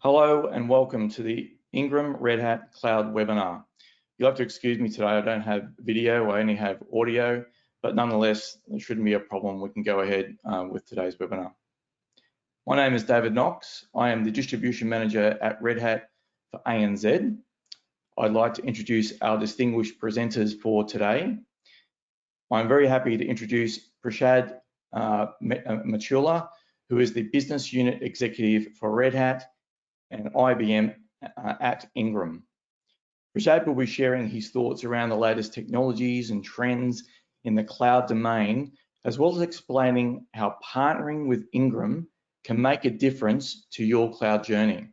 Hello and welcome to the Ingram Red Hat Cloud webinar. You'll have to excuse me today, I don't have video, I only have audio, but nonetheless, there shouldn't be a problem. We can go ahead with today's webinar. My name is David Knox. I am the Distribution Manager at Red Hat for ANZ. I'd like to introduce our distinguished presenters for today. I'm very happy to introduce Prashad Machula, who is the Business Unit Executive for Red Hat and IBM at Ingram. Prashad will be sharing his thoughts around the latest technologies and trends in the cloud domain, as well as explaining how partnering with Ingram can make a difference to your cloud journey.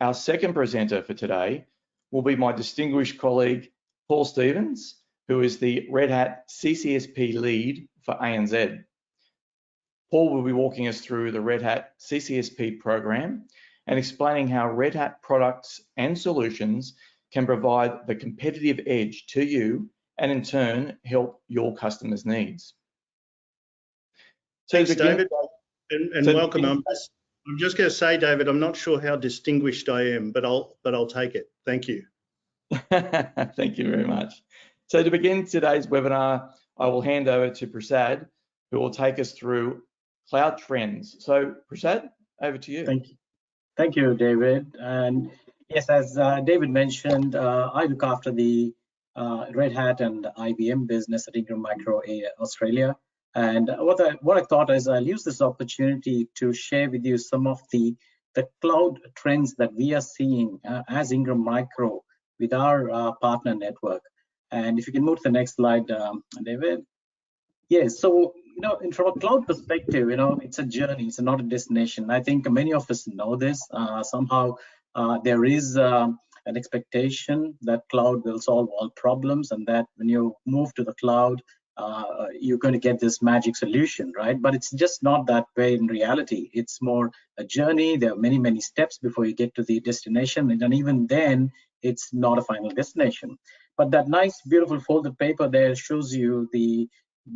Our second presenter for today will be my distinguished colleague, Paul Stevens, who is the Red Hat CCSP lead for ANZ. Paul will be walking us through the Red Hat CCSP program and explaining how Red Hat products and solutions can provide the competitive edge to you and in turn help your customers' needs. Thanks, David, and welcome. I'm just going to say, David, I'm not sure how distinguished I am, but I'll take it. Thank you. Thank you very much. So to begin today's webinar, I will hand over to Prashad, who will take us through cloud trends. So Prashad, over to you. Thank you, David. And yes, as David mentioned, I look after the Red Hat and IBM business at Ingram Micro Australia. And what I thought is I'll use this opportunity to share with you some of the cloud trends that we are seeing as Ingram Micro with our partner network. And if you can move to the next slide, David. Yes, so from a cloud perspective, it's a journey, it's not a destination. I think many of us know this. Somehow there is an expectation that cloud will solve all problems, and that when you move to the cloud, you're going to get this magic solution, right? But it's just not that way in reality. It's more a journey. There are many, many steps before you get to the destination, and even then, it's not a final destination. But that nice, beautiful folded paper there shows you the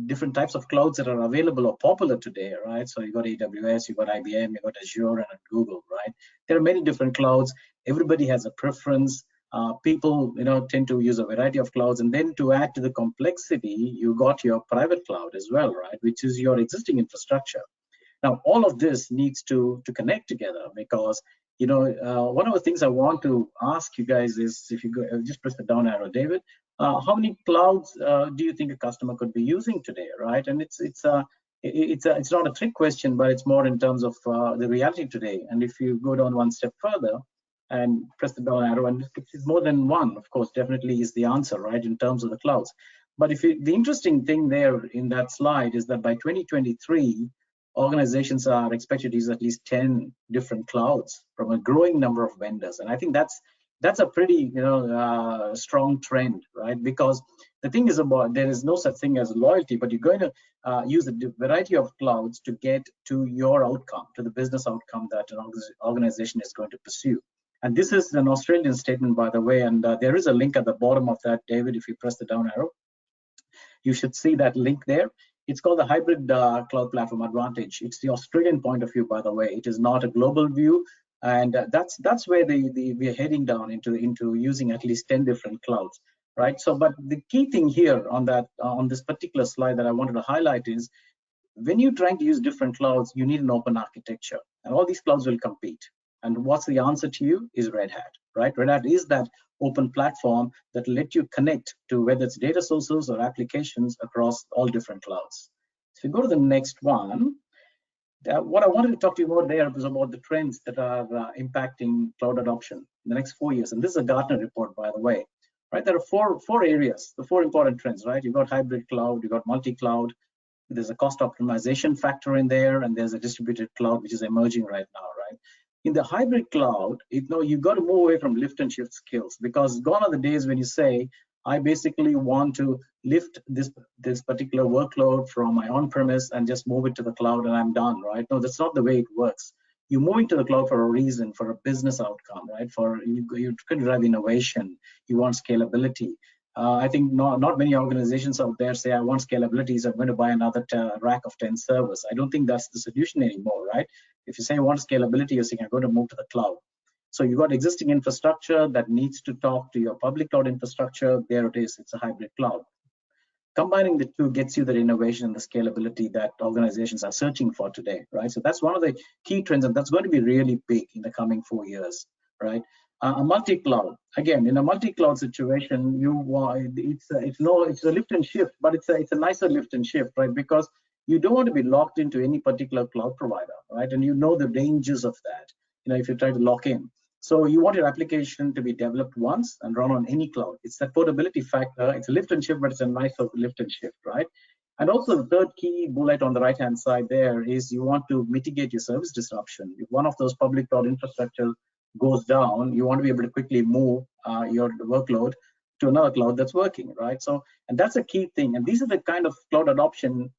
different types of clouds that are available or popular today, right? So you got AWS, you got IBM, you got Azure, and Google, right? There are many different clouds. Everybody has a preference. People, tend to use a variety of clouds, and then to add to the complexity, you got your private cloud as well, right? Which is your existing infrastructure. Now, all of this needs to connect together because, one of the things I want to ask you guys is, if you go, just press the down arrow, David. How many clouds do you think a customer could be using today, right? And it's not a trick question, but it's more in terms of the reality today. And if you go down one step further and press the down arrow, and if it's more than one, of course, definitely is the answer, right, in terms of the clouds. But the interesting thing there in that slide is that by 2023, organizations are expected to use at least 10 different clouds from a growing number of vendors, and I think that's a pretty strong trend, right? Because the thing is there is no such thing as loyalty, but you're going to use a variety of clouds to get to your outcome, to the business outcome that an organization is going to pursue. And this is an Australian statement, by the way, and there is a link at the bottom of that, David. If you press the down arrow, you should see that link there. It's called the Hybrid Cloud Platform Advantage. It's the Australian point of view, by the way. It is not a global view. And that's where we're heading down into using at least 10 different clouds, right? So, but the key thing here on this particular slide that I wanted to highlight is, when you're trying to use different clouds, you need an open architecture, and all these clouds will compete. And what's the answer to you is Red Hat, right? Red Hat is that open platform that let you connect to whether it's data sources or applications across all different clouds. So if you go to the next one. What I wanted to talk to you about there was about the trends that are impacting cloud adoption in the next 4 years. And this is a Gartner report, by the way, right? There are four areas, the four important trends, right? You've got hybrid cloud, you've got multi-cloud, there's a cost optimization factor in there, and there's a distributed cloud, which is emerging right now, right? In the hybrid cloud, you've got to move away from lift and shift skills, because gone are the days when you say, I basically want to lift this particular workload from my on-premise and just move it to the cloud and I'm done, right? No, that's not the way it works. You're moving to the cloud for a reason, for a business outcome, right? You're going to drive innovation, you want scalability. I think not many organizations out there say, I want scalability, so I'm going to buy another rack of 10 servers. I don't think that's the solution anymore, right? If you say you want scalability, you're saying I'm going to move to the cloud. So you've got existing infrastructure that needs to talk to your public cloud infrastructure. There it is, it's a hybrid cloud. Combining the two gets you the innovation and the scalability that organizations are searching for today, right? So that's one of the key trends, and that's going to be really big in the coming 4 years, right? A multi-cloud, again, in a multi-cloud situation, it's a lift and shift, but it's a nicer lift and shift, right? Because you don't want to be locked into any particular cloud provider, right? And you know the dangers of that, if you try to lock in. So you want your application to be developed once and run on any cloud. It's that portability factor. It's a lift and shift, but it's a nicer lift and shift, right? And also the third key bullet on the right-hand side there is you want to mitigate your service disruption. If one of those public cloud infrastructure goes down, you want to be able to quickly move your workload to another cloud that's working, right? So, and that's a key thing. And these are the kind of cloud adoption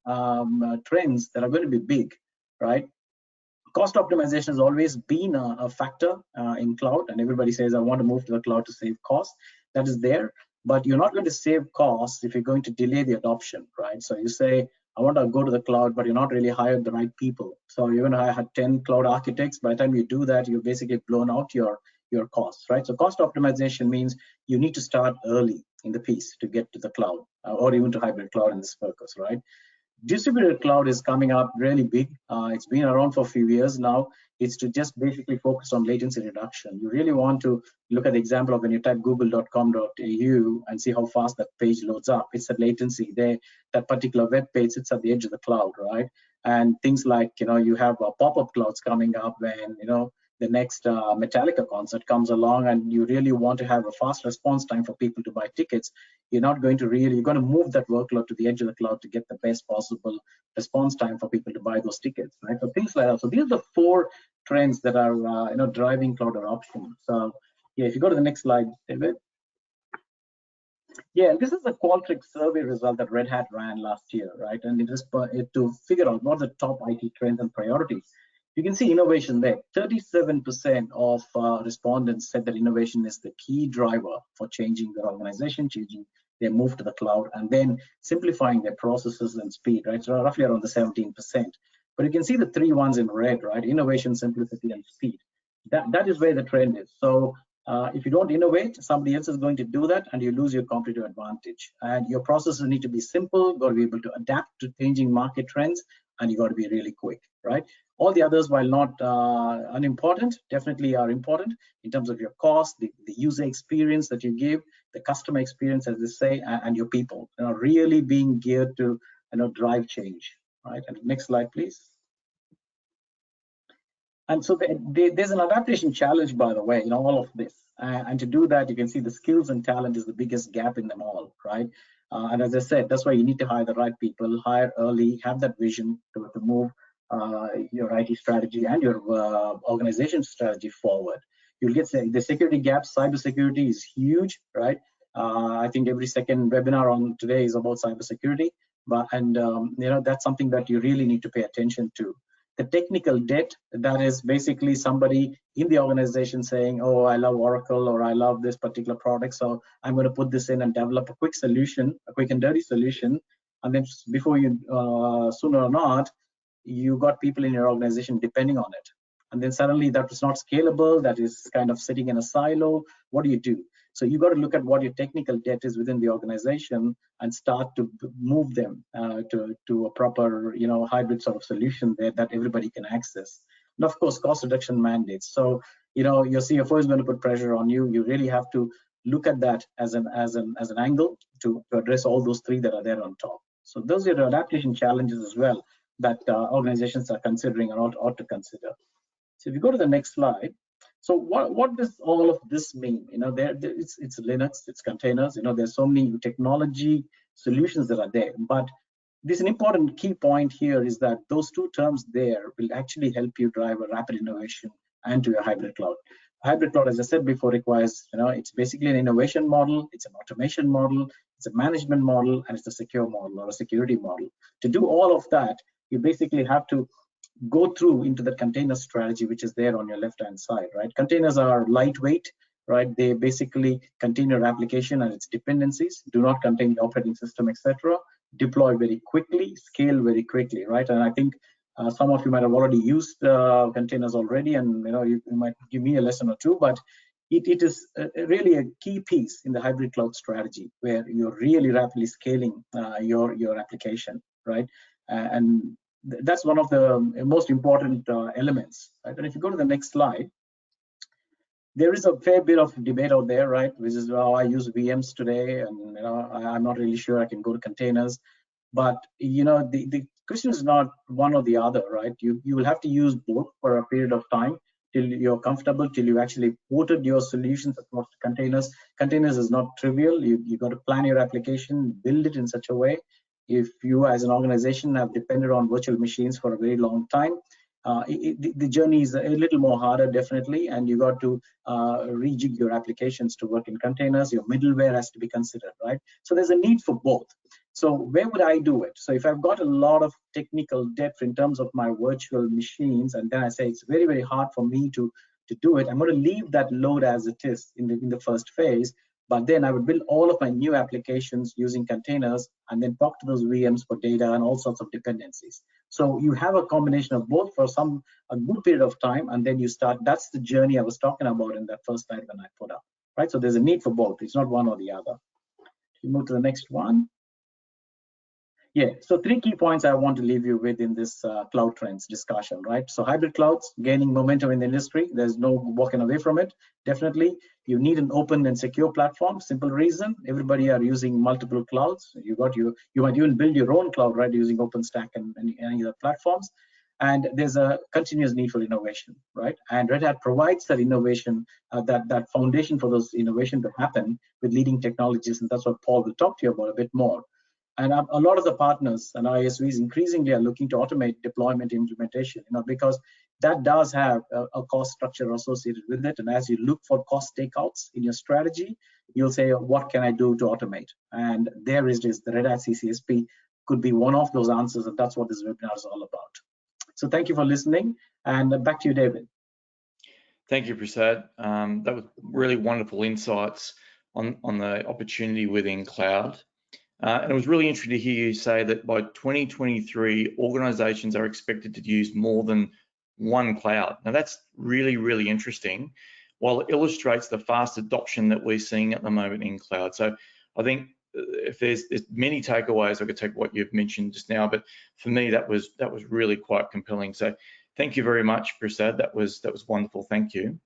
trends that are going to be big, right? Cost optimization has always been a factor in cloud, and everybody says, I want to move to the cloud to save costs. That is there, but you're not going to save costs if you're going to delay the adoption, right? So you say, I want to go to the cloud, but you're not really hired the right people. So you're going to hire 10 cloud architects. By the time you do that, you've basically blown out your costs, right? So cost optimization means you need to start early in the piece to get to the cloud, or even to hybrid cloud in this focus, right? Distributed cloud is coming up really big. It's been around for a few years now. It's to just basically focus on latency reduction. You really want to look at the example of when you type google.com.au and see how fast that page loads up. It's that latency there. That particular web page sits at the edge of the cloud, right? And things like, you have pop-up clouds coming up when, the next Metallica concert comes along and you really want to have a fast response time for people to buy tickets. You're going to move that workload to the edge of the cloud to get the best possible response time for people to buy those tickets, right? So things like that. So these are the 4 trends that are, driving cloud adoption. So yeah, if you go to the next slide, David. Yeah, this is a Qualtrics survey result that Red Hat ran last year, right? And it is to figure out what are the top IT trends and priorities. You can see innovation there. 37% of respondents said that innovation is the key driver for changing their organization, changing their move to the cloud, and then simplifying their processes and speed, right? So roughly around the 17%. But you can see the 3 ones in red, right? Innovation, simplicity, and speed. That is where the trend is. So if you don't innovate, somebody else is going to do that, and you lose your competitive advantage. And your processes need to be simple, got to be able to adapt to changing market trends, and you got to be really quick, right? All the others, while not unimportant, definitely are important in terms of your cost, the user experience that you give, the customer experience, as they say, and your people, really being geared to drive change, right? And next slide, please. And so there's an adaptation challenge, by the way, in all of this. And to do that, you can see the skills and talent is the biggest gap in them all, right? And as I said, that's why you need to hire the right people, hire early, have that vision to move your IT strategy and your organization strategy forward. You'll get the security gaps. Cybersecurity is huge, right? I think every second webinar on today is about cybersecurity, that's something that you really need to pay attention to. The technical debt, that is basically somebody in the organization saying, oh, I love Oracle, or I love this particular product, so I'm going to put this in and develop a quick solution, a quick and dirty solution. And then before you, sooner or not, you got people in your organization depending on it. And then suddenly that is not scalable, that is kind of sitting in a silo. What do you do? So you got to look at what your technical debt is within the organization and start to move them to a proper, hybrid sort of solution there that everybody can access. And of course, cost reduction mandates. So, your CFO is going to put pressure on you. You really have to look at that as an angle to address all those 3 that are there on top. So those are the adaptation challenges as well that organizations are considering or ought to consider. So if you go to the next slide, so what does all of this mean? It's Linux, it's containers. There's so many technology solutions that are there. But this an important key point here is that those 2 terms there will actually help you drive a rapid innovation and to your hybrid cloud. Hybrid cloud, as I said before, requires, it's basically an innovation model, it's an automation model, it's a management model, and it's a secure model or a security model. To do all of that, you basically have to go through into the container strategy, which is there on your left-hand side, right? Containers are lightweight. right? They basically contain your application and its dependencies, do not contain the operating system, etc. Deploy very quickly, scale very quickly, right? And I think some of you might have already used containers already, and you might give me a lesson or two, but it is really a key piece in the hybrid cloud strategy where you're really rapidly scaling your application, right? And that's one of the most important elements, right? And if you go to the next slide, there is a fair bit of debate out there, right? Which is, well, I use VMs today, and I'm not really sure I can go to containers. But the question is not one or the other, right? You will have to use both for a period of time till you're comfortable, till you actually ported your solutions across containers. Containers is not trivial. You got to plan your application, build it in such a way. If you as an organization have depended on virtual machines for a very long time, the journey is a little more harder, definitely, and you got to rejig your applications to work in containers. Your middleware has to be considered, right? So there's a need for both. So where would I do it? So if I've got a lot of technical depth in terms of my virtual machines, and then I say it's very, very hard for me to do it, I'm going to leave that load as it is in the first phase. But then I would build all of my new applications using containers and then talk to those VMs for data and all sorts of dependencies. So you have a combination of both for a good period of time, and then you start. That's the journey I was talking about in that first slide when I put up, right? So there's a need for both. It's not one or the other. You move to the next one. Yeah, so 3 key points I want to leave you with in this cloud trends discussion, right? So hybrid clouds gaining momentum in the industry. There's no walking away from it. Definitely, you need an open and secure platform. Simple reason, everybody are using multiple clouds. You might even build your own cloud, right, using OpenStack and any other platforms. And there's a continuous need for innovation, right? And Red Hat provides that innovation, that foundation for those innovation to happen with leading technologies, and that's what Paul will talk to you about a bit more. And a lot of the partners and ISVs increasingly are looking to automate deployment implementation, because that does have a cost structure associated with it. And as you look for cost takeouts in your strategy, you'll say, what can I do to automate? And there is the Red Hat CCSP could be one of those answers, and that's what this webinar is all about. So thank you for listening, and back to you, David. Thank you, Prasad. That was really wonderful insights on the opportunity within cloud. And it was really interesting to hear you say that by 2023, organizations are expected to use more than one cloud. Now that's really, really interesting, while it illustrates the fast adoption that we're seeing at the moment in cloud. So I think if there's many takeaways, I could take what you've mentioned just now, but for me, that was really quite compelling. So thank you very much, Prasad. That was wonderful. Thank you.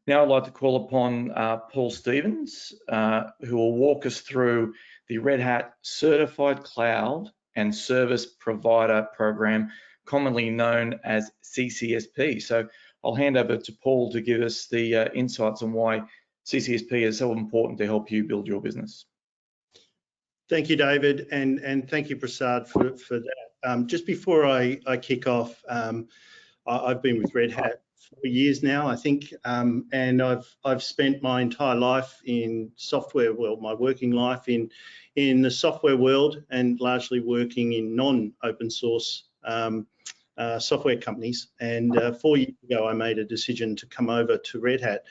Now I'd like to call upon Paul Stevens, who will walk us through the Red Hat Certified Cloud and Service Provider Program, commonly known as CCSP. So I'll hand over to Paul to give us the insights on why CCSP is so important to help you build your business. Thank you, David, and thank you, Prasad, for that. Just before I kick off, I've been with Red Hat 4 years now, I think, and I've spent my entire life in software, well, my working life in the software world, and largely working in non-open source software companies. And 4 years ago, I made a decision to come over to Red Hat.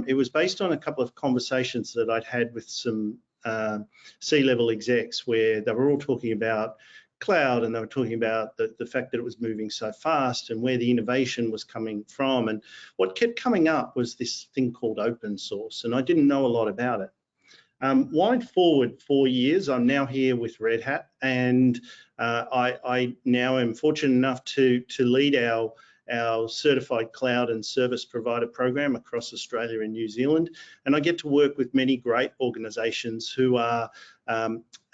It was based on a couple of conversations that I'd had with some C-level execs, where they were all talking about cloud, and they were talking about the fact that it was moving so fast and where the innovation was coming from. And what kept coming up was this thing called open source, and I didn't know a lot about it. Wind forward 4 years, I'm now here with Red Hat, and I now am fortunate enough to lead our certified cloud and service provider program across Australia and New Zealand. And I get to work with many great organizations who are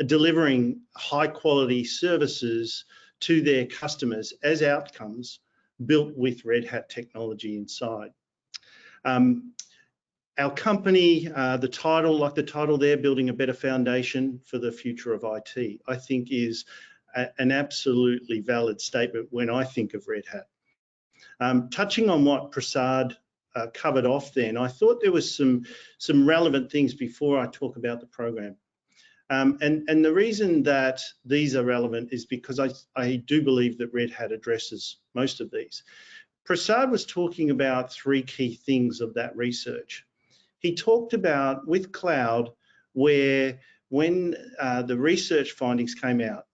delivering high quality services to their customers as outcomes built with Red Hat technology inside. Our company, the title there, Building a Better Foundation for the Future of IT, I think is an absolutely valid statement when I think of Red Hat. Touching on what Prasad covered off then, I thought there was some relevant things before I talk about the program. And the reason that these are relevant is because I do believe that Red Hat addresses most of these. Prasad was talking about three key things of that research. He talked about with cloud where when the research findings came out,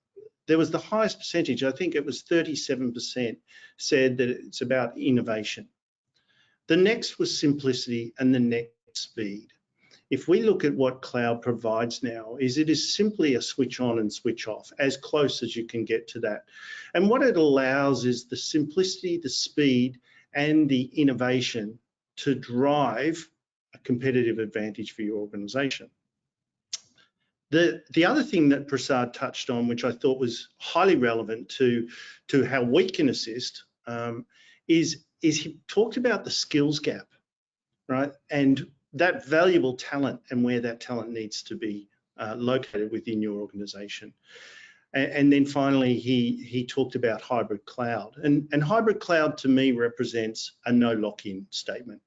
there was the highest percentage, I think it was 37%, said that it's about innovation. The next was simplicity and the next speed. If we look at what cloud provides now, it is simply a switch on and switch off, as close as you can get to that. And what it allows is the simplicity, the speed, and the innovation to drive a competitive advantage for your organization. The other thing that Prasad touched on, which I thought was highly relevant to how we can assist, is he talked about the skills gap, right? And that valuable talent and where that talent needs to be located within your organization. And then finally, he talked about hybrid cloud. And hybrid cloud to me represents a no lock-in statement.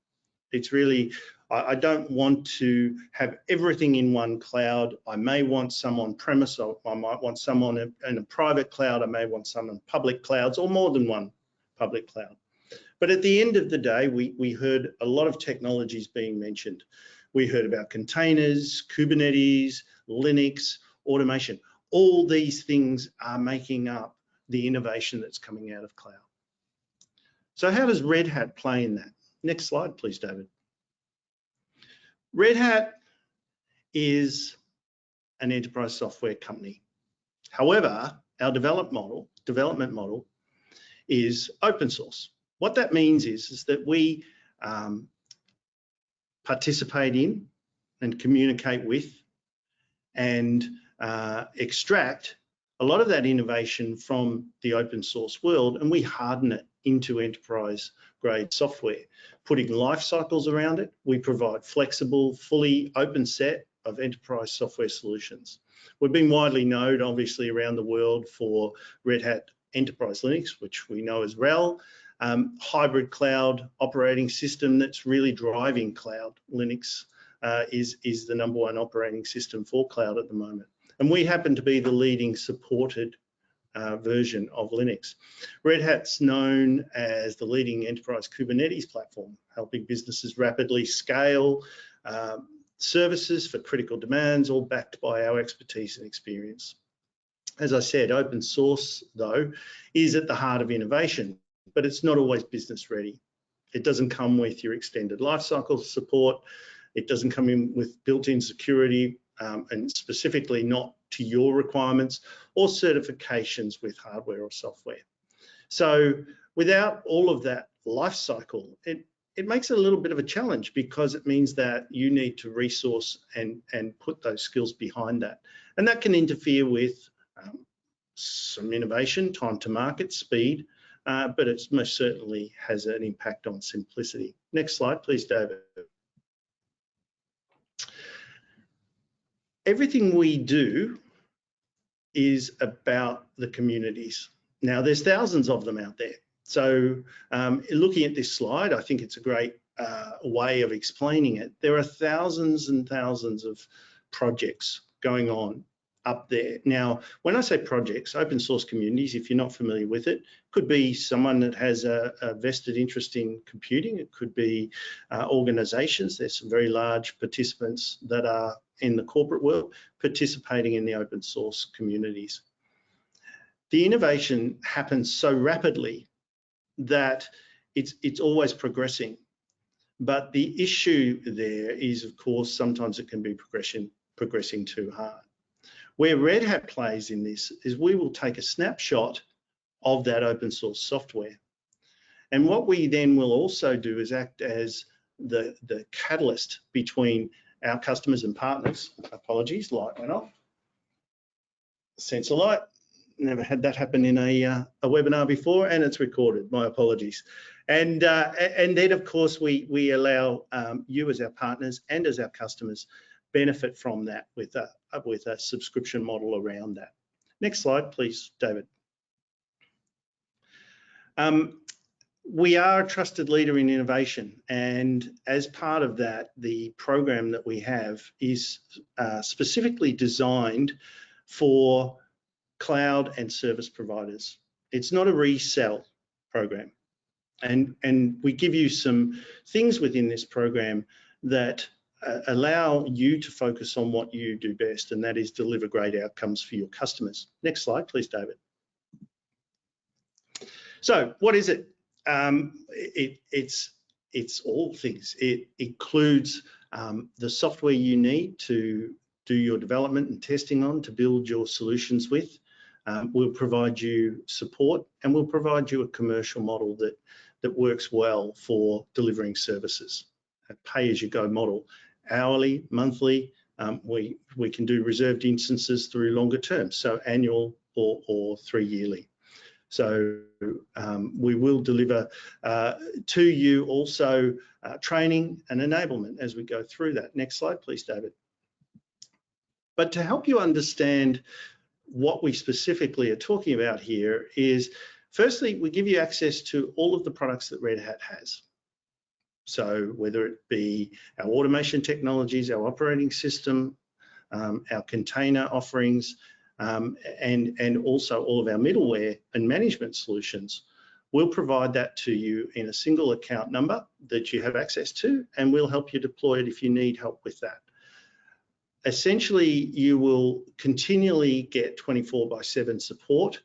It's really, I don't want to have everything in one cloud. I may want some on premise, or I might want some in a private cloud. I may want some in public clouds or more than one public cloud. But at the end of the day, we heard a lot of technologies being mentioned. We heard about containers, Kubernetes, Linux, automation. All these things are making up the innovation that's coming out of cloud. So how does Red Hat play in that? Next slide, please, David. Red Hat is an enterprise software company. However, our development model is open source. What that means is that we participate in and communicate with and extract a lot of that innovation from the open source world, and we harden it into enterprise grade software, putting life cycles around it. We provide flexible, fully open set of enterprise software solutions. We've been widely known, obviously, around the world for Red Hat Enterprise Linux, which we know as RHEL, hybrid cloud operating system that's really driving cloud. Linux is the #1 operating system for cloud at the moment. And we happen to be the leading supported version of Linux. Red Hat's known as the leading enterprise Kubernetes platform, helping businesses rapidly scale services for critical demands, all backed by our expertise and experience. As I said, open source, though, is at the heart of innovation, but it's not always business ready. It doesn't come with your extended lifecycle support. It doesn't come in with built-in security, and specifically not to your requirements or certifications with hardware or software. So without all of that lifecycle, it makes it a little bit of a challenge, because it means that you need to resource and put those skills behind that. And that can interfere with some innovation, time to market, speed, but it most certainly has an impact on simplicity. Next slide, please, David. Everything we do is about the communities. Now, there's thousands of them out there. So looking at this slide, I think it's a great way of explaining it. There are thousands and thousands of projects going on up there. Now, when I say projects, open source communities, if you're not familiar with it, could be someone that has a vested interest in computing. It could be organizations. There's some very large participants that are in the corporate world participating in the open source communities. The innovation happens so rapidly that it's always progressing. But the issue there is, of course, sometimes it can be progressing too hard. Where Red Hat plays in this is we will take a snapshot of that open source software. And what we then will also do is act as the catalyst between our customers and partners. Apologies, light went off. Sensor light. Never had that happen in a webinar before, and it's recorded. My apologies. And then, of course, we allow you as our partners and as our customers benefit from that with a subscription model around that. Next slide, please, David. We are a trusted leader in innovation, and as part of that, the program that we have is specifically designed for cloud and service providers. It's not a resell program. And we give you some things within this program that allow you to focus on what you do best, and that is deliver great outcomes for your customers. Next slide, please, David. So what is it? It's all things. It includes the software you need to do your development and testing on, to build your solutions with. We'll provide you support, and we'll provide you a commercial model that works well for delivering services. A pay-as-you-go model, hourly, monthly. We can do reserved instances through longer terms, so annual or 3 yearly. So we will deliver to you also training and enablement as we go through that. Next slide, please, David. But to help you understand what we specifically are talking about here is, firstly, we give you access to all of the products that Red Hat has. So whether it be our automation technologies, our operating system, our container offerings, and also all of our middleware and management solutions, we'll provide that to you in a single account number that you have access to, and we'll help you deploy it if you need help with that. Essentially, you will continually get 24/7 support.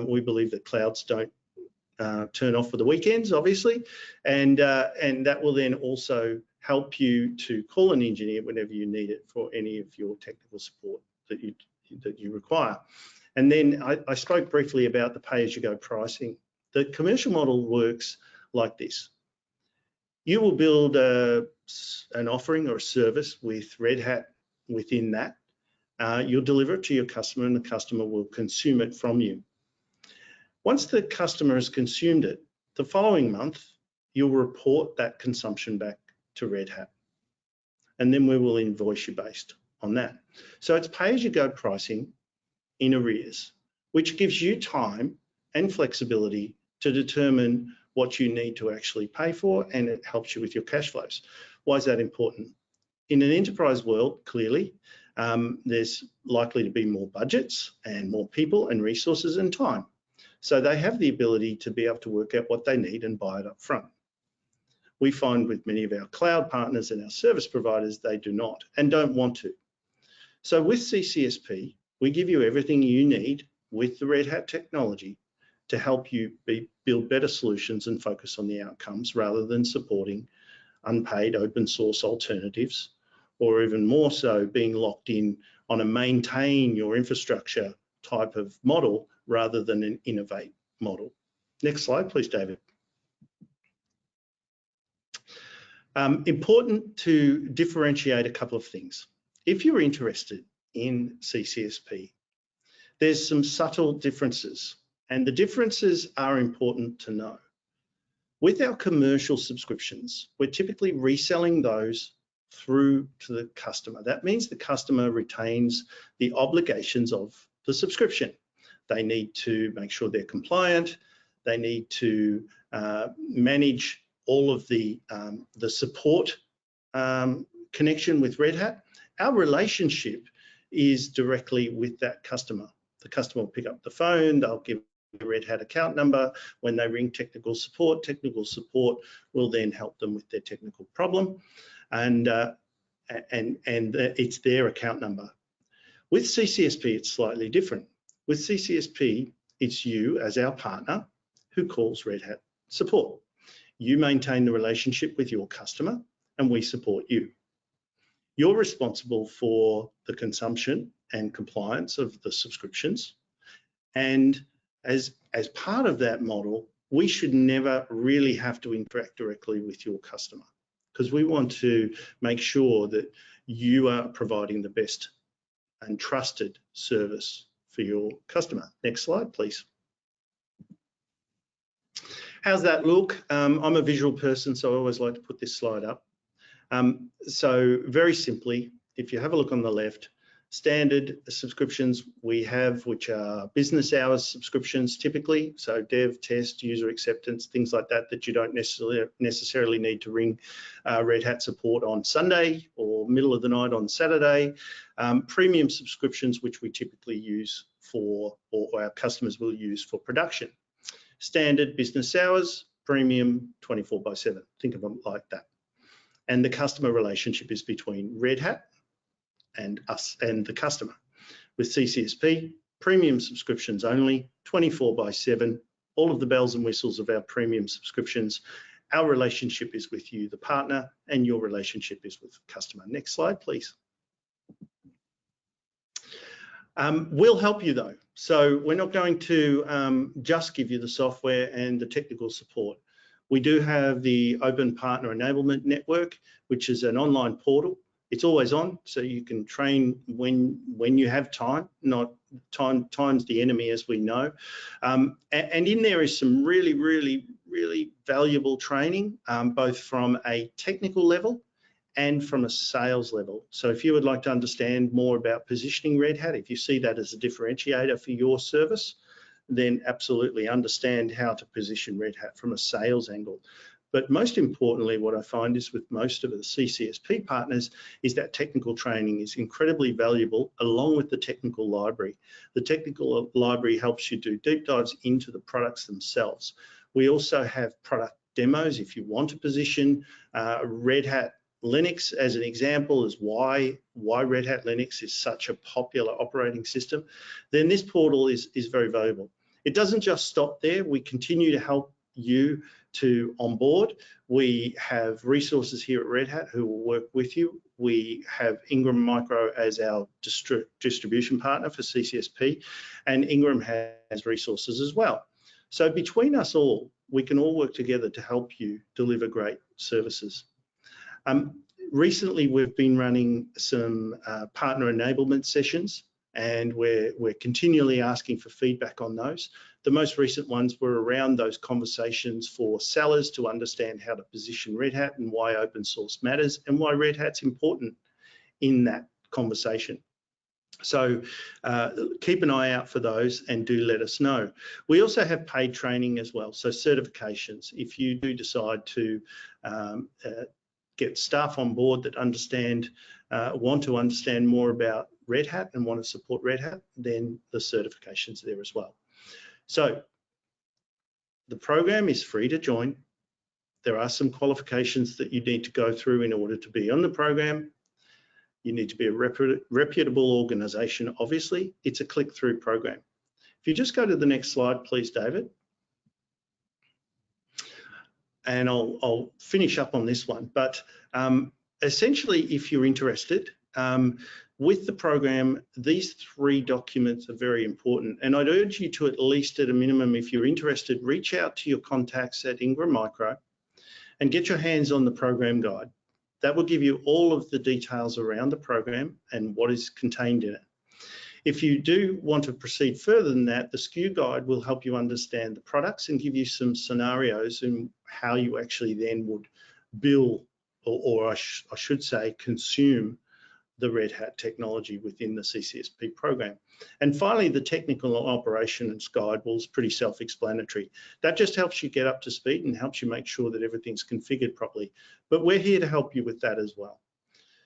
We believe that clouds don't turn off for the weekends, obviously, and that will then also help you to call an engineer whenever you need it for any of your technical support that you require. And then I spoke briefly about the pay-as-you-go pricing. The commercial model works like this. You will build an offering or a service with Red Hat within that. You'll deliver it to your customer, and the customer will consume it from you. Once the customer has consumed it, the following month, you'll report that consumption back to Red Hat, and then we will invoice you based on that. So it's pay-as-you-go pricing in arrears, which gives you time and flexibility to determine what you need to actually pay for, and it helps you with your cash flows. Why is that important? In an enterprise world, clearly, there's likely to be more budgets and more people and resources and time. So they have the ability to be able to work out what they need and buy it up front. We find with many of our cloud partners and our service providers, they do not and don't want to. So with CCSP, we give you everything you need with the Red Hat technology to help you build better solutions and focus on the outcomes rather than supporting unpaid open source alternatives, or even more so being locked in on a maintain your infrastructure type of model rather than an innovate model. Next slide, please, David. Important to differentiate a couple of things. If you're interested in CCSP, there's some subtle differences, and the differences are important to know. With our commercial subscriptions, we're typically reselling those through to the customer. That means the customer retains the obligations of the subscription. They need to make sure they're compliant. They need to manage all of the support connection with Red Hat. Our relationship is directly with that customer. The customer will pick up the phone, they'll give a Red Hat account number. When they ring technical support will then help them with their technical problem, and it's their account number. With CCSP, it's slightly different. With CCSP, it's you as our partner who calls Red Hat support. You maintain the relationship with your customer, and we support you. You're responsible for the consumption and compliance of the subscriptions. And as part of that model, we should never really have to interact directly with your customer, because we want to make sure that you are providing the best and trusted service for your customer. Next slide, please. How's that look? I'm a visual person, so I always like to put this slide up. So very simply, if you have a look on the left, standard subscriptions we have, which are business hours subscriptions typically, so dev, test, user acceptance, things like that, that you don't necessarily need to ring Red Hat support on Sunday or middle of the night on Saturday. Premium subscriptions, which we typically use for, or our customers will use for production. Standard business hours, premium, 24/7. Think of them like that. And the customer relationship is between Red Hat and us and the customer. With CCSP, premium subscriptions only, 24/7, all of the bells and whistles of our premium subscriptions. Our relationship is with you, the partner, and your relationship is with the customer. Next slide, please. We'll help you though. So we're not going to just give you the software and the technical support. We do have the Open Partner Enablement Network, which is an online portal. It's always on, so you can train when you have time, not time's the enemy, as we know. And in there is some really valuable training, both from a technical level and from a sales level. So if you would like to understand more about positioning Red Hat, if you see that as a differentiator for your service, then absolutely understand how to position Red Hat from a sales angle. But most importantly, what I find is with most of the CCSP partners is that technical training is incredibly valuable along with the technical library. The technical library helps you do deep dives into the products themselves. We also have product demos if you want to position Red Hat Linux as an example is why Red Hat Linux is such a popular operating system. Then this portal is very valuable. It doesn't just stop there. We continue to help you to onboard. We have resources here at Red Hat who will work with you. We have Ingram Micro as our distribution partner for CCSP, and Ingram has resources as well. So between us all, we can all work together to help you deliver great services. Recently, we've been running some partner enablement sessions, and we're continually asking for feedback on those. The most recent ones were around those conversations for sellers to understand how to position Red Hat and why open source matters and why Red Hat's important in that conversation. So keep an eye out for those and do let us know. We also have paid training as well, so certifications. If you do decide to get staff on board that want to understand more about Red Hat and want to support Red Hat, then the certifications are there as well. So the program is free to join. There are some qualifications that you need to go through in order to be on the program. You need to be a reputable organization, obviously. It's a click-through program. If you just go to the next slide, please, David. And I'll finish up on this one. But essentially, if you're interested, with the program, these 3 documents are very important. And I'd urge you to, at least at a minimum, if you're interested, reach out to your contacts at Ingram Micro and get your hands on the program guide. That will give you all of the details around the program and what is contained in it. If you do want to proceed further than that, the SKU guide will help you understand the products and give you some scenarios and how you actually then would bill, or I should say, consume the Red Hat technology within the CCSP program. And finally, the technical operations guide is pretty self-explanatory. That just helps you get up to speed and helps you make sure that everything's configured properly. But we're here to help you with that as well.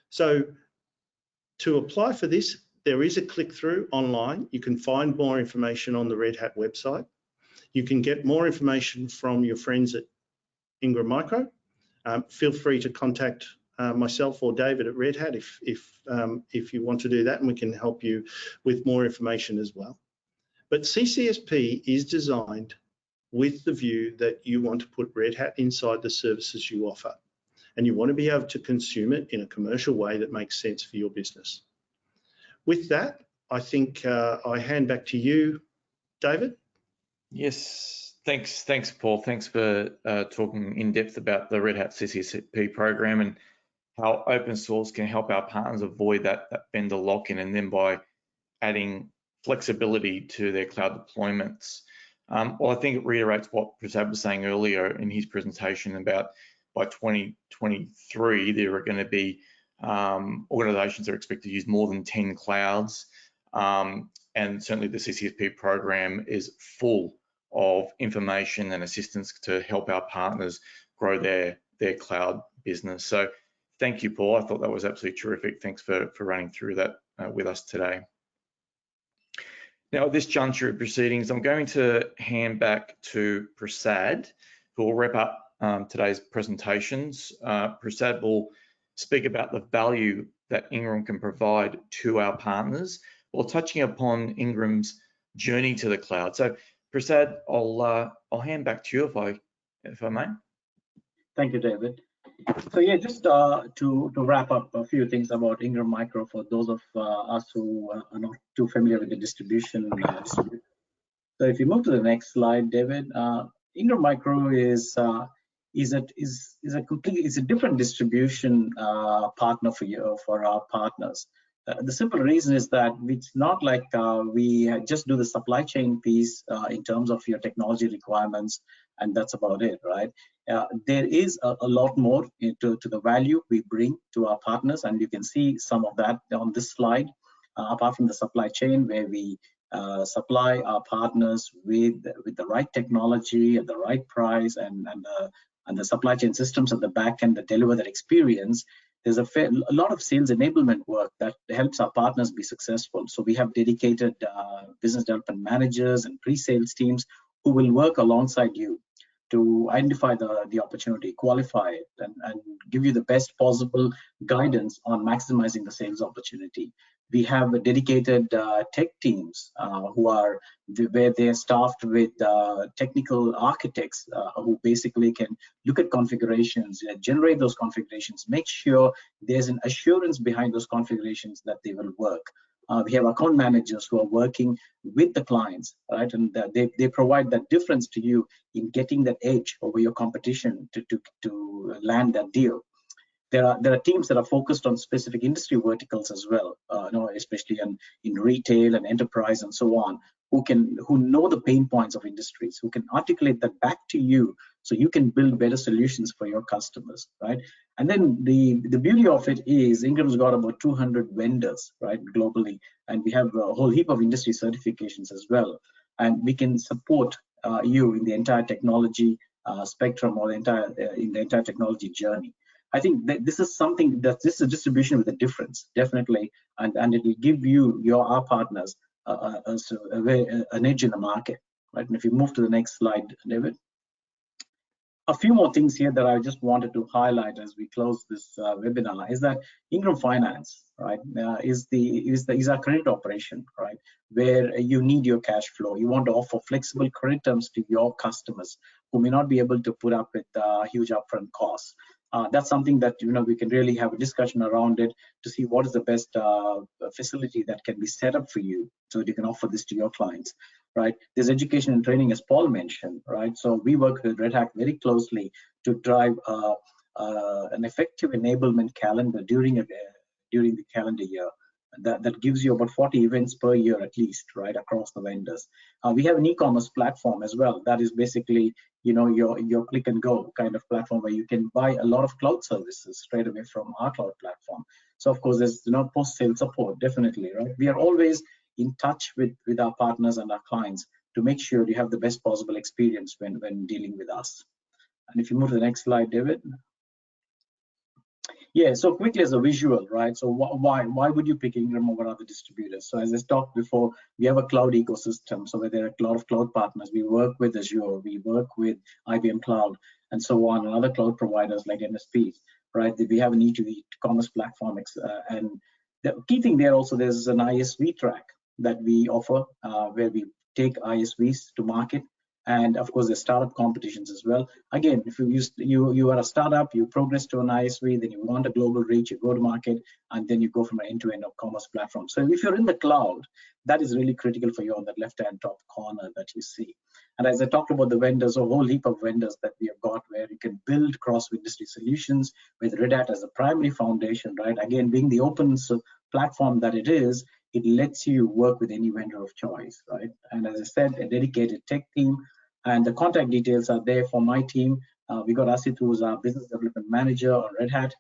So to apply for this, there is a click-through online. You can find more information on the Red Hat website. You can get more information from your friends at Ingram Micro. Feel free to contact myself or David at Red Hat if you want to do that, and we can help you with more information as well. But CCSP is designed with the view that you want to put Red Hat inside the services you offer, and you want to be able to consume it in a commercial way that makes sense for your business. With that, I think I hand back to you, David. Yes, thanks, Paul. Thanks for talking in depth about the Red Hat CCSP program and how open source can help our partners avoid that vendor lock-in, and then by adding flexibility to their cloud deployments. Well, I think it reiterates what Prasad was saying earlier in his presentation about by 2023, there are going to be organizations that are expected to use more than 10 clouds. And certainly the CCSP program is full of information and assistance to help our partners grow their cloud business. So thank you, Paul. I thought that was absolutely terrific. Thanks for running through that with us today. Now, at this juncture of proceedings, I'm going to hand back to Prasad, We'll wrap up today's presentations. Prasad will speak about the value that Ingram can provide to our partners while touching upon Ingram's journey to the cloud. So Prasad, I'll hand back to you if I may. Thank you, David. So yeah, just to wrap up a few things about Ingram Micro for those of us who are not too familiar with the distribution. So if you move to the next slide, David, Ingram Micro is a different distribution partner for our partners. The simple reason is that it's not like we just do the supply chain piece in terms of your technology requirements, and that's about it, right? There is a lot more to the value we bring to our partners, and you can see some of that on this slide. Apart from the supply chain, where we supply our partners with the right technology at the right price and the supply chain systems at the back end that deliver that experience, there's a lot of sales enablement work that helps our partners be successful. So we have dedicated business development managers and pre-sales teams who will work alongside you to identify the opportunity, qualify it, and give you the best possible guidance on maximizing the sales opportunity. We have a dedicated tech teams where they're staffed with technical architects who basically can look at configurations, generate those configurations, make sure there's an assurance behind those configurations that they will work. We have account managers who are working with the clients, right? And they provide that difference to you in getting that edge over your competition to land that deal. There are teams that are focused on specific industry verticals as well, especially in retail and enterprise and so on, who know the pain points of industries, who can articulate that back to you so you can build better solutions for your customers, right? And then the beauty of it is Ingram's got about 200 vendors, right, globally, and we have a whole heap of industry certifications as well, and we can support you in the entire technology spectrum or in the entire technology journey. I think that this is something that this is a distribution with a difference, definitely, and it will give our partners an edge in the market, right? And if you move to the next slide, David. A few more things here that I just wanted to highlight as we close this webinar is that Ingram Finance, right, is our credit operation, right, where you need your cash flow. You want to offer flexible credit terms to your customers who may not be able to put up with huge upfront costs. That's something that we can really have a discussion around it to see what is the best facility that can be set up for you so that you can offer this to your clients, right? There's education and training, as Paul mentioned, right? So we work with Red Hat very closely to drive an effective enablement calendar during the calendar year. That gives you about 40 events per year at least, right, across the vendors. We have an e-commerce platform as well. That is basically, your click and go kind of platform where you can buy a lot of cloud services straight away from our cloud platform. So of course, there's post-sale support, definitely, right? We are always in touch with our partners and our clients to make sure you have the best possible experience when dealing with us. And if you move to the next slide, David. Yeah, so quickly as a visual, right? So why would you pick Ingram over other distributors? So as I talked before, we have a cloud ecosystem. So where there are a lot of cloud partners, we work with Azure, we work with IBM Cloud, and so on, and other cloud providers like MSPs, right? We have an E2E commerce platform, and the key thing there also, there's an ISV track that we offer, where we take ISVs to market. And of course, there's startup competitions as well. Again, if you are a startup, you progress to an ISV, then you want a global reach, you go to market, and then you go from an end-to-end of commerce platform. So if you're in the cloud, that is really critical for you on that left-hand top corner that you see. And as I talked about the vendors, a whole heap of vendors that we have got where you can build cross-industry solutions with Red Hat as a primary foundation, right? Again, being the open platform that it is, it lets you work with any vendor of choice, right? And as I said, a dedicated tech team, and the contact details are there for my team. We got Asit, who's our business development manager on Red Hat.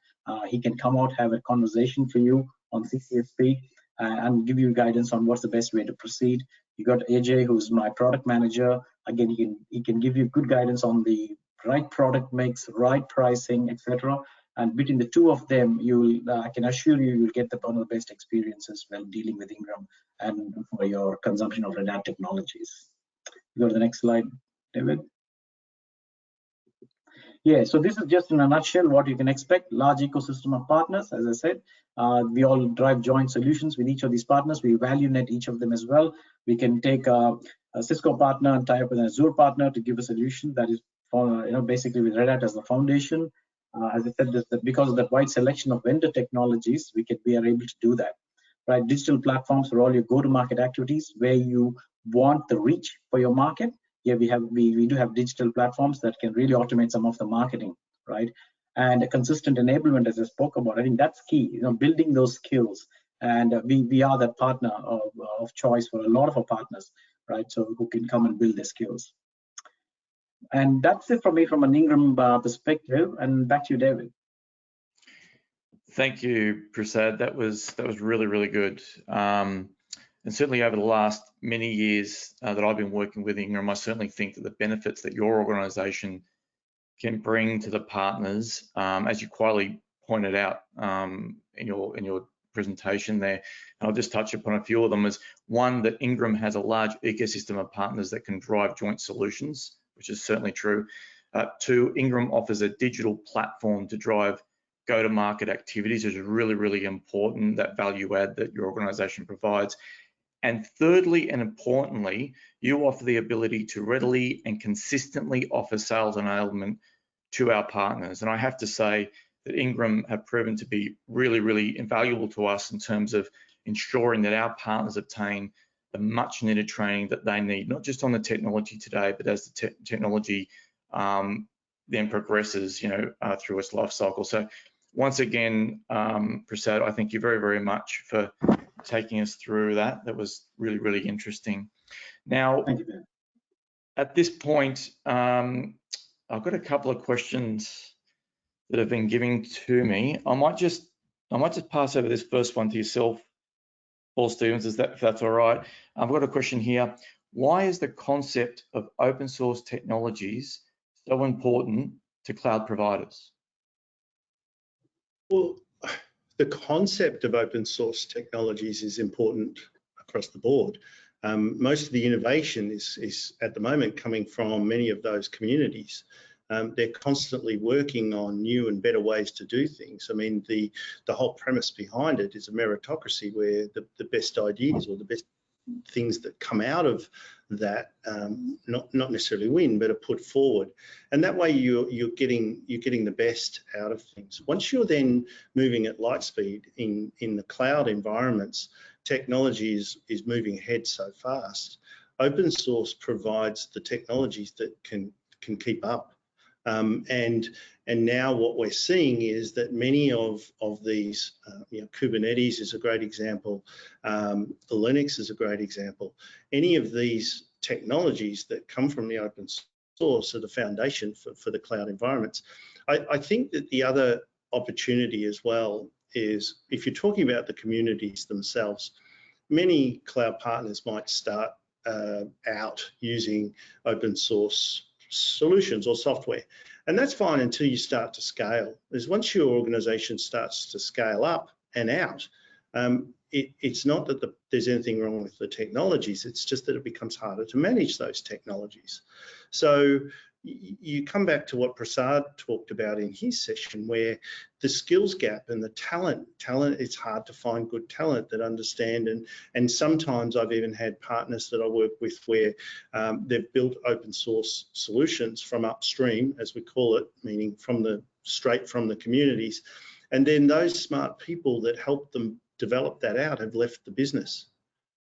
He can come out, have a conversation for you on CCSP and give you guidance on what's the best way to proceed. You got AJ, who's my product manager. Again, he can give you good guidance on the right product mix, right pricing, etc. And between the two of them, I can assure you'll get one of the best experiences while dealing with Ingram and for your consumption of Red Hat technologies. Go to the next slide, David. Yeah, so this is just in a nutshell what you can expect. Large ecosystem of partners, as I said. We all drive joint solutions with each of these partners. We value net each of them as well. We can take a Cisco partner and tie up with an Azure partner to give a solution that is, basically with Red Hat as the foundation. As I said, because of that wide selection of vendor technologies, we are able to do that. Right, digital platforms for all your go-to-market activities where you want the reach for your market. Yeah, we do have digital platforms that can really automate some of the marketing, right? And a consistent enablement, as I spoke about, I think that's key. Building those skills, and we are that partner of choice for a lot of our partners, right? So who can come and build their skills. And that's it from me from an Ingram perspective. And back to you, David. Thank you, Prasad. That was really, really good. And certainly over the last many years that I've been working with Ingram, I certainly think that the benefits that your organisation can bring to the partners, as you quietly pointed out in your presentation there, and I'll just touch upon a few of them, is one, that Ingram has a large ecosystem of partners that can drive joint solutions, which is certainly true. Two, Ingram offers a digital platform to drive go-to-market activities, which is really, really important, that value add that your organisation provides. And thirdly, and importantly, you offer the ability to readily and consistently offer sales enablement to our partners. And I have to say that Ingram have proven to be really, really invaluable to us in terms of ensuring that our partners obtain the much needed training that they need, not just on the technology today, but as the technology then progresses, through its life cycle. So once again, Prasad, I thank you very, very much for taking us through that. That was really, really interesting. Now, thank you, Ben. At this point, I've got a couple of questions that have been given to me. I might just pass over this first one to yourself, Paul Stevens, if that's all right. I've got a question here. Why is the concept of open source technologies so important to cloud providers? Well, the concept of open source technologies is important across the board. Most of the innovation is at the moment coming from many of those communities. They're constantly working on new and better ways to do things. I mean, the whole premise behind it is a meritocracy where the best ideas or the best things that come out of that not necessarily win, but are put forward, and that way you're getting the best out of things. Once you're then moving at light speed in the cloud environments, technology is moving ahead so fast. Open source provides the technologies that can keep up. And now what we're seeing is that many of these, Kubernetes is a great example, Linux is a great example. Any of these technologies that come from the open source are the foundation for the cloud environments. I think that the other opportunity as well is, if you're talking about the communities themselves, many cloud partners might start out using open source solutions or software, and that's fine until you start to scale. Because once your organization starts to scale up and out, it's not that there's anything wrong with the technologies, it's just that it becomes harder to manage those technologies. So you come back to what Prasad talked about in his session, where the skills gap and the talent, it's hard to find good talent that understand, and sometimes I've even had partners that I work with where they've built open source solutions from upstream, as we call it, meaning straight from the communities, and then those smart people that helped them develop that out have left the business,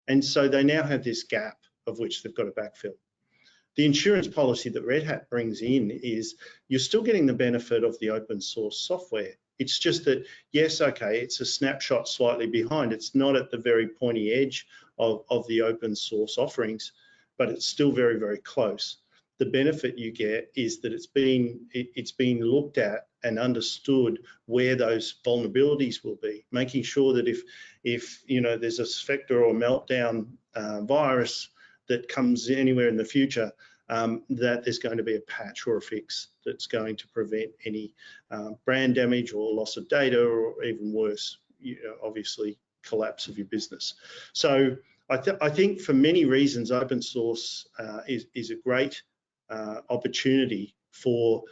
and so they now have this gap of which they've got to backfill. The insurance policy that Red Hat brings in is you're still getting the benefit of the open source software. It's just that, yes, okay, it's a snapshot slightly behind. It's not at the very pointy edge of the open source offerings, but it's still very, very close. The benefit you get is that it's been looked at and understood where those vulnerabilities will be, making sure that if there's a Spectre or Meltdown virus that comes anywhere in the future, that there's going to be a patch or a fix that's going to prevent any brand damage or loss of data, or even worse, obviously collapse of your business. So I think for many reasons, open source is a great opportunity for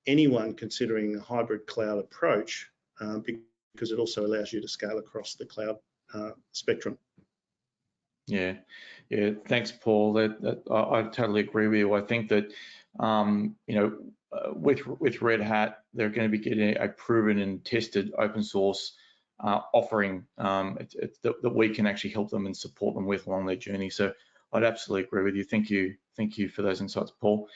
anyone considering a hybrid cloud approach, because it also allows you to scale across the cloud spectrum. Yeah, thanks, Paul. I totally agree with you. I think that with Red Hat, they're going to be getting a proven and tested open source offering that we can actually help them and support them with along their journey. So I'd absolutely agree with you. Thank you for those insights, Paul.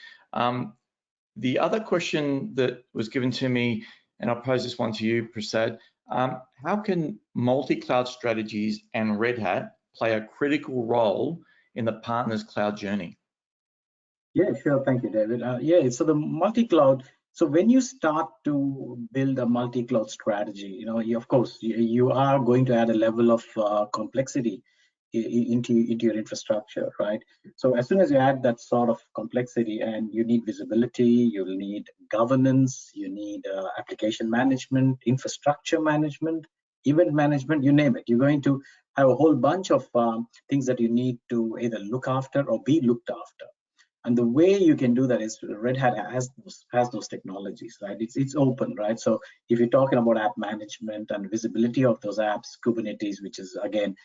The other question that was given to me, and I'll pose this one to you, Prasad, how can multi-cloud strategies and Red Hat play a critical role in the partner's cloud journey? Yeah, sure. Thank you, David. Yeah, so the multi-cloud, so when you start to build a multi-cloud strategy, of course, you are going to add a level of complexity into your infrastructure, right? So as soon as you add that sort of complexity, and you need visibility, you'll need governance, you need application management, infrastructure management, event management, you name it. You're going to have a whole bunch of things that you need to either look after or be looked after. And the way you can do that is Red Hat has those technologies, right? It's open, right? So if you're talking about app management and visibility of those apps, Kubernetes, which is again,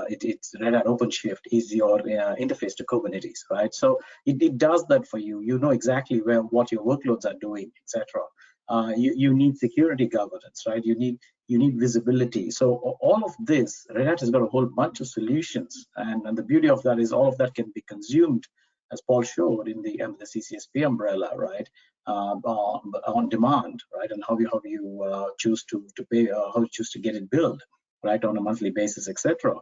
it's Red Hat OpenShift is your interface to Kubernetes, right? So it does that for you. You know exactly what your workloads are doing, etc. You need security governance, right? You need visibility. So all of this, Red Hat has got a whole bunch of solutions, and the beauty of that is all of that can be consumed, as Paul showed, in the CCSP umbrella, right? On demand, right? And how you choose to pay, how you choose to get it billed, right, on a monthly basis, etc.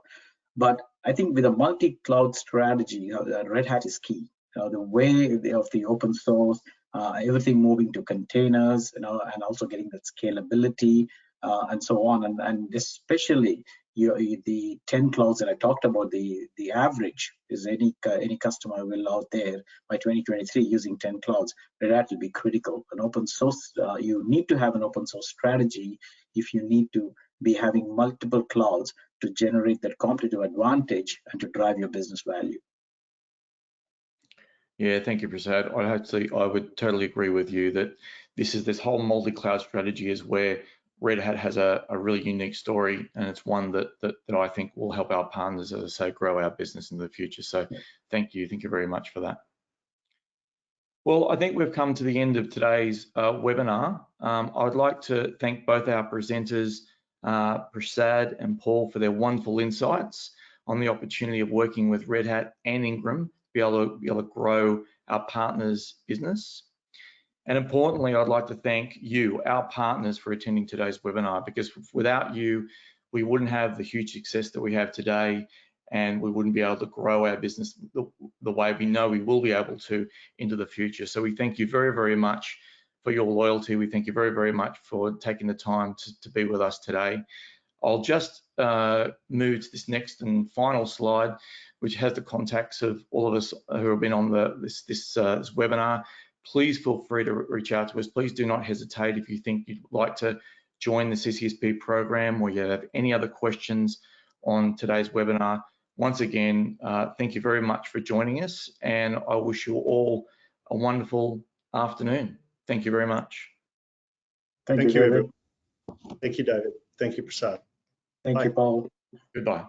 But I think with a multi-cloud strategy, Red Hat is key. The way of the open source, everything moving to containers, and also getting that scalability and so on, and especially the 10 clouds that I talked about, the average is any customer will out there by 2023 using 10 clouds. That will be critical. An open source, you need to have an open source strategy if you need to be having multiple clouds to generate that competitive advantage and to drive your business value. Yeah, thank you, Prasad. I would totally agree with you that this whole multi-cloud strategy is where Red Hat has a really unique story, and it's one that I think will help our partners, as I say, grow our business in the future. So thank you very much for that. Well, I think we've come to the end of today's webinar. I'd like to thank both our presenters, Prasad and Paul, for their wonderful insights on the opportunity of working with Red Hat and Ingram to be able to grow our partners' business. And importantly, I'd like to thank you, our partners, for attending today's webinar, because without you, we wouldn't have the huge success that we have today, and we wouldn't be able to grow our business the way we know we will be able to into the future. So we thank you very, very much for your loyalty. We thank you very, very much for taking the time to be with us today. I'll just move to this next and final slide, which has the contacts of all of us who have been on this webinar. Please feel free to reach out to us. Please do not hesitate if you think you'd like to join the CCSP program or you have any other questions on today's webinar. Once again, thank you very much for joining us, and I wish you all a wonderful afternoon. Thank you very much. Thank you, everyone. Thank you, David. Thank you, Prasad. Thank you, Paul. Goodbye.